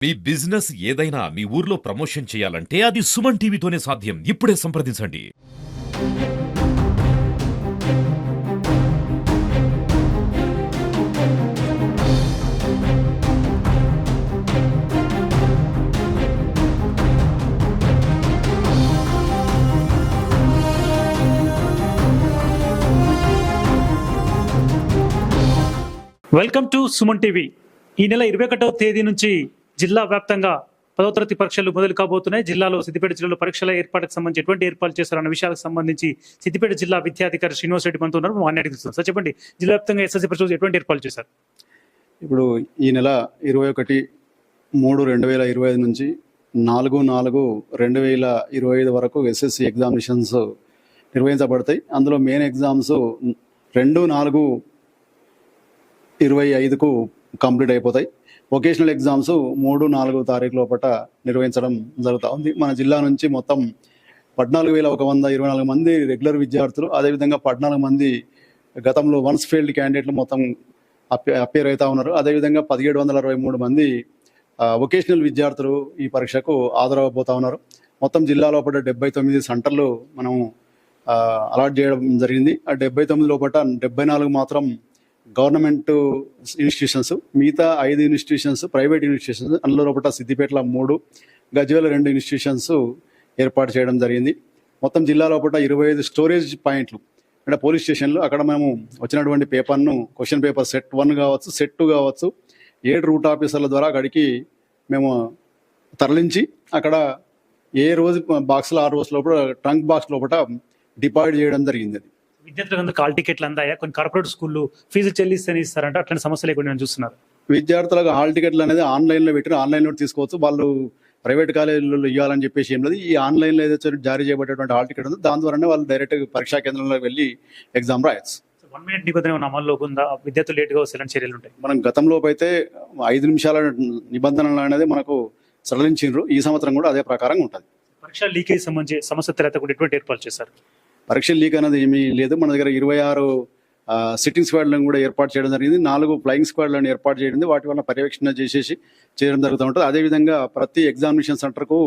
మీ business ఏదైనా మీ ఊర్లో promotion చేయాలంటే అది సుమన్ టీవీతోనే సాధ్యం. ఇప్పుడే సంప్రదించండి. Welcome to Suman TV. ఈ నెల 21వ తేదీ నుంచి జిల్లా వ్యాప్తంగా 10వ తరగతి పరీక్షలు మొదలు కాబోతున్నాయి. సిద్దిపేట జిల్లాలో పరీక్షల ఏర్పాటుకు సంబంధించి ఎటువంటి ఏర్పాట్లు చేస్తారన్న విషయాలకు సంబంధించి సిద్దిపేట జిల్లా విద్యాధికారి శ్రీనివాస్ రెడ్డి మనతో ఉన్నారు. వారిని అడుగుతున్నాం. సార్ చెప్పండి, జిల్లా వ్యాప్తంగా ఎస్ఎస్సీ పరీక్షలు ఎటువంటి ఏర్పాట్లు చేశారు? ఇప్పుడు ఈ నెల 21/3/2025 నుంచి 4/4/2025 వరకు ఎస్ఎస్సి ఎగ్జామినేషన్స్ నిర్వహించబడతాయి. అందులో మెయిన్ ఎగ్జామ్స్ 2/4/25కు కంప్లీట్ అయిపోతాయి. వొకేషనల్ ఎగ్జామ్స్ 3-4 తారీఖు లోపల నిర్వహించడం జరుగుతూ ఉంది. మన జిల్లా నుంచి మొత్తం 14,124 మంది రెగ్యులర్ విద్యార్థులు, అదేవిధంగా 14 మంది గతంలో వన్స్ ఫెయిల్డ్ క్యాండిడేట్లు మొత్తం అపేర్ అవుతా ఉన్నారు. అదేవిధంగా 1763 మంది వొకేషనల్ విద్యార్థులు ఈ పరీక్షకు హాజరవబోతా ఉన్నారు. మొత్తం జిల్లా లోపల 79 సెంటర్లు మనం అలాట్ చేయడం జరిగింది. ఆ 79 లోపల 74 మాత్రం గవర్నమెంట్ ఇన్స్టిట్యూషన్స్, మిగతా 5 ఇన్స్టిట్యూషన్స్ ప్రైవేట్ ఇన్స్టిట్యూషన్స్. అందులో లోపల సిద్దిపేటలో 3, గజ్వేల్ 2 ఇన్స్టిట్యూషన్స్ ఏర్పాటు చేయడం జరిగింది. మొత్తం జిల్లా లోపల 25 స్టోరేజ్ పాయింట్లు అంటే పోలీస్ స్టేషన్లు. అక్కడ మేము వచ్చినటువంటి పేపర్ను క్వశ్చన్ పేపర్ సెట్ 1 కావచ్చు, సెట్ 2 కావచ్చు, 7 రూట్ ఆఫీసర్ల ద్వారా అక్కడికి మేము తరలించి అక్కడ ఏ రోజు బాక్స్లో 6 రోజుల లోపల ట్రంక్ బాక్స్ లోపల డిపాజిట్ చేయడం జరిగింది. అది విద్యార్థులకు కాల్ టికెట్లు అందాయా? కొన్ని కార్పొరేట్ స్కూళ్ళు ఫీజు చెల్లిస్తేనే ఇస్తారంటే అట్లాంటి సమస్యలు ఎక్కువ చూస్తున్నారు. విద్యార్థులకు హాల్ టికెట్లు అనేది ఆన్లైన్లో పెట్టిన ఆన్లైన్లో తీసుకోవచ్చు. వాళ్ళు ప్రైవేట్ కాలేజీలలో ఇవ్వాలని చెప్పేసి ఏం లేదు. ఈ ఆన్లైన్లో ఏదైతే జారీ చేయబడేటువంటి హాల్ టికెట్ ఉందో దాని ద్వారానే వాళ్ళు డైరెక్ట్ పరీక్షా కేంద్రంలోకి వెళ్ళి ఎగ్జామ్ రాయొచ్చు. 1 మినిట్ నిబంధన అమల్లో ఉందా? విద్యార్థులు లేట్గా వస్తే చర్యలు ఉంటాయి. మనం గతంలో అయితే 5 నిమిషాల నిబంధనలు అనేది మనకు సడలించారు. ఈ సంవత్సరం కూడా అదే ప్రకారంగా ఉంటుంది. పరీక్ష లీకేజ్ సంబంధించి సమస్య తెలియకుండా ఎటువంటి ఏర్పాటు చేశారు? పరీక్ష లీక్ అనేది ఏమీ లేదు. మన దగ్గర 26 సిట్టింగ్ స్క్వాడ్లను కూడా ఏర్పాటు చేయడం జరిగింది. 4 ఫ్లయింగ్ స్క్వాడ్లను ఏర్పాటు చేయడం, వాటి వల్ల పర్యవేక్షణ చేయడం జరుగుతూ ఉంటుంది. అదేవిధంగా ప్రతి ఎగ్జామినేషన్ సెంటర్కు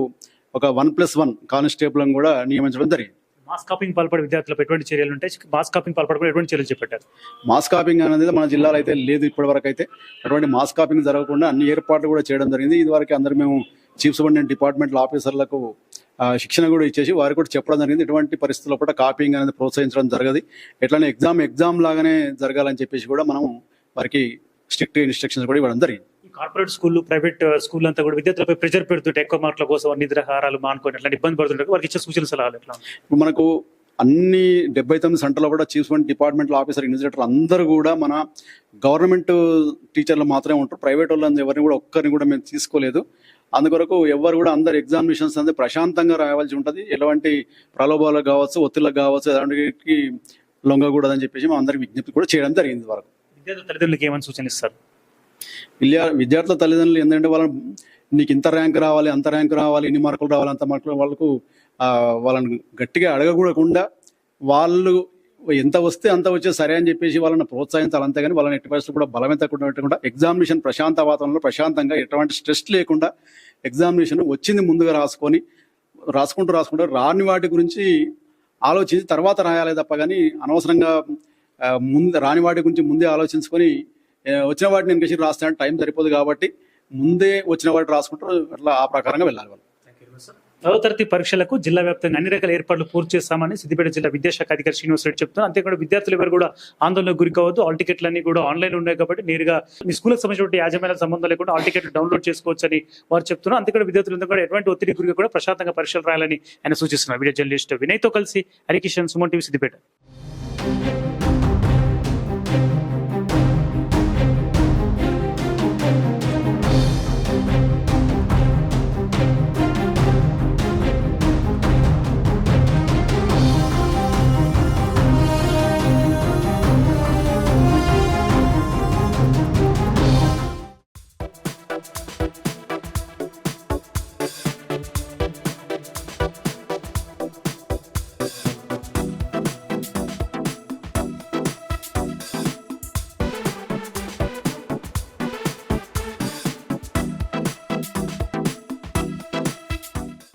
ఒక 1+1 కానిస్టేబుల్ని కూడా నియమించడం జరిగింది. మాస్ కాపింగ్ పాల్పడే విద్యార్థులకు ఎటువంటి చర్యలు ఉంటాయి? మాస్ కాపింగ్ పాల్పడకుండా ఎటువంటి చర్యలు చేపట్టారు? మాస్ కాపింగ్ అనేది మన జిల్లాలో అయితే లేదు ఇప్పటి వరకు అయితే. అటువంటి మాస్ కాపింగ్ జరగకుండా అన్ని ఏర్పాట్లు కూడా చేయడం జరిగింది. ఇదివరకు అందరూ మేము చీఫ్ సూపరింటెండెంట్ డిపార్ట్మెంటల్ ఆఫీసర్లకు శిక్షణ కూడా ఇచ్చేసి వారికి కూడా చెప్పడం జరిగింది. ఎటువంటి పరిస్థితుల్లో కూడా కాపీయింగ్ అనేది ప్రోత్సహించడం జరగదు. ఎట్లానే ఎగ్జామ్ లాగానే జరగాలని చెప్పేసి కూడా మనం వారికి స్ట్రిక్ట్ ఇన్స్ట్రక్షన్స్ కూడా ఇవ్వడం జరిగింది. కార్పొరేట్ స్కూల్, ప్రైవేట్ స్కూల్ అంతా కూడా విద్యార్థులపై ప్రెజర్ పెడుతుంటే ఎక్కువ మార్కుల కోసం నిద్రాహారాలు మానుకొని అట్లా ఇబ్బంది పడుతుంటే వారికి ఇచ్చే సూచనలు సలహాలు ఎట్లా? ఇప్పుడు మనకు అన్ని 79 సెంటర్లో కూడా చీఫ్ డిపార్ట్మెంటల్ ఆఫీసర్, ఇన్విజిలేటర్ అందరూ కూడా మన గవర్నమెంట్ టీచర్లు మాత్రమే ఉంటారు. ప్రైవేట్ వాళ్ళని ఎవరిని కూడా ఒక్కరిని కూడా మేము తీసుకోలేదు. అందుకొరకు ఎవరు కూడా అందరు ఎగ్జామినేషన్స్ అనేది ప్రశాంతంగా రాయవలసి ఉంటుంది. ఎలాంటి ప్రలోభాలకు కావచ్చు, ఒత్తిళ్ళకు కావచ్చు, ఎలాంటి లొంగకూడదని చెప్పేసి మా అందరికి విజ్ఞప్తి కూడా చేయడం జరిగింది. వరకు విద్యార్థుల తల్లిదండ్రులకు ఏమని సూచన ఇస్తారు? విద్యార్థుల తల్లిదండ్రులు ఏంటంటే వాళ్ళని నీకు ఇంత ర్యాంక్ రావాలి, అంత ర్యాంక్ రావాలి, ఇన్ని మార్కులు రావాలి, అంత మార్కులు వాళ్ళకు వాళ్ళని గట్టిగా అడగకూడకుండా వాళ్ళు ఎంత వస్తే అంత వచ్చే సరే అని చెప్పేసి వాళ్ళని ప్రోత్సహించాలి. అంతేగాని వాళ్ళని ఎట్టి పరిస్థితులు కూడా బలమెంతకుండా ఎగ్జామినేషన్ ప్రశాంత వాతావరణంలో ప్రశాంతంగా ఎటువంటి స్ట్రెస్ లేకుండా ఎగ్జామినేషన్ వచ్చింది ముందుగా రాసుకుంటూ రాని వాటి గురించి ఆలోచించి తర్వాత రాయాలి తప్ప కానీ అనవసరంగా రాని వాటి గురించి ముందే ఆలోచించుకొని వచ్చిన వాటిని ఇంకేసి రాస్తానంటే టైం సరిపోదు. కాబట్టి ముందే వచ్చిన వాటి రాసుకుంటారు. అట్లా ఆ ప్రకారంగా వెళ్ళాలి వాళ్ళు. 10వ తరగతి పరీక్షలకు జిల్లా వ్యాప్తంగా అన్ని రకాల ఏర్పాట్లు పూర్తి చేస్తామని సిద్దిపేట జిల్లా విద్యాశాఖ అధికారి శ్రీనివాస్ రెడ్డి చెప్తున్నారు. అంతేకాకుండా విద్యార్థులు ఎవరు కూడా ఆందోళనకు గురి కావద్దు. ఆల్ టికెట్లన్నీ కూడా ఆన్లైన్ ఉన్నాయి కాబట్టి నేరుగా మీ స్కూల్కి సంబంధించిన యాజమాన్యాల సంబంధం లేకుండా ఆల్ టికెట్లు డౌన్లోడ్ చేసుకోవచ్చు అని వారు చెప్తున్నారు. అంతేకాకుండా విద్యార్థులందరూ కూడా ఎటువంటి ఒత్తిడి గురిగా కూడా ప్రశాంతంగా పరీక్షలు రాయాలని ఆయన సూచిస్తున్నారు. వీడియో జర్నలిస్ట్ వినయ్తో కలిసి హరికిషన్, సుమన్ టీవీ, సిద్దిపేట.